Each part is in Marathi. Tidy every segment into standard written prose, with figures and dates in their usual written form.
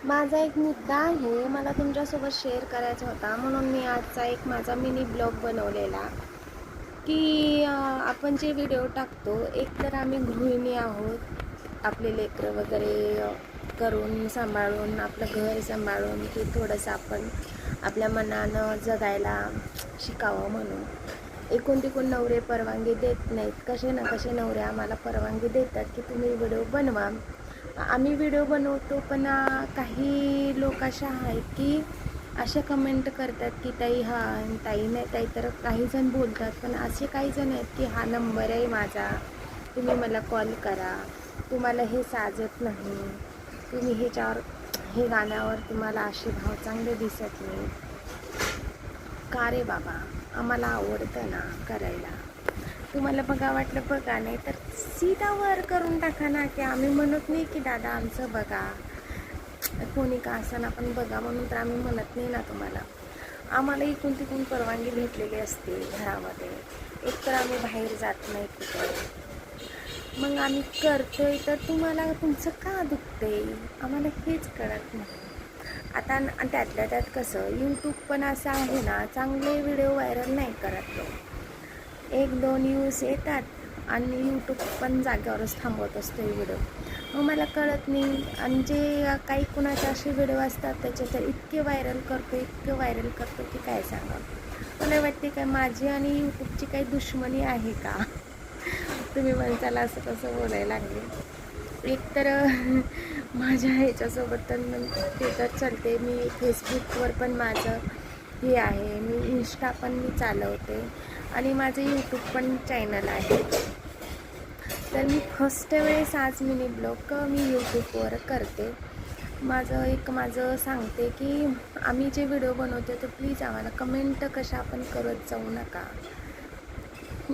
माझा एक मुद्दा आहे, मला तुमच्यासोबत शेअर करायचा होता, म्हणून मी आजचा एक माझा मिनी ब्लॉग बनवलेला की आपण जे व्हिडिओ टाकतो, एक तर आम्ही गृहिणी आहोत, आपले लेकरं वगैरे करून सांभाळून, आपलं घर सांभाळून की थोडंसं आपण आपल्या मनानं जगायला शिकावं म्हणून. एकूण तिकून नवरे परवानगी देत नाहीत, कसे ना कसे नवरे आम्हाला परवानगी देतात की तुम्ही व्हिडिओ बनवा. आम्ही व्हिडिओ बनवतो, पण काही लोक अशा आहेत की अशा कमेंट करतात की ताई ताई नाही ताई, तर काहीजण बोलतात, पण असे काही जण आहेत की हा नंबर आहे माझा, तुम्ही मला कॉल करा, तुम्हाला हे साजत नाही, तुम्ही हे गाण्यावर तुम्हाला असे भाव चांगले दिसत नाही का रे बाबा, आम्हाला आवडतं ना करायला, तुम्हाला बघा वाटलं बघा, नाही तर सीधा वर करून टाका ना, की आम्ही म्हणत नाही की दादा आमचं बघा, कोणी का असताना पण बघा म्हणून तर आम्ही म्हणत नाही ना तुम्हाला. आम्हाला इकडून तिकडून परवानगी भेटलेली असते घरामध्ये, एकतर आम्ही बाहेर जात नाही कुठे, मग आम्ही करतोय तर तुम्हाला तुमचं का दुखतंय आम्हाला हेच कळत नाही. आता त्यातल्या त्यात कसं यूट्यूब पण असं आहे ना, चांगले व्हिडिओ व्हायरल नाही करत तो, 1-2 व्ह्यूज येतात आणि यूट्यूब पण जागेवरच थांबवत असतो व्हिडिओ. मग मला कळत नाही, आणि जे काही कुणाचे असे व्हिडिओ असतात त्याचे तर इतके व्हायरल करतो की काय सांगा. मला वाटते काय माझी आणि यूट्यूबची काही दुश्मनी आहे का? तुम्ही म्हणताल असं कसं बोलायला लागले. एक तर माझ्या ह्याच्यासोबत तर ते तर चालते, मी फेसबुकवर पण माझं हे आहे, मी इंस्टा पण मी चालवते आणि माझं यूट्यूब पण चॅनल आहे. तर मी फर्स्ट वेळेस आज मिनी ब्लॉग मी यूट्यूबवर करते. माझं सांगते की आम्ही जे व्हिडिओ बनवते तर प्लीज आम्हाला कमेंट कशा आपण करत जाऊ नका,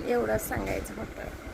एवढंच सांगायचं होतं.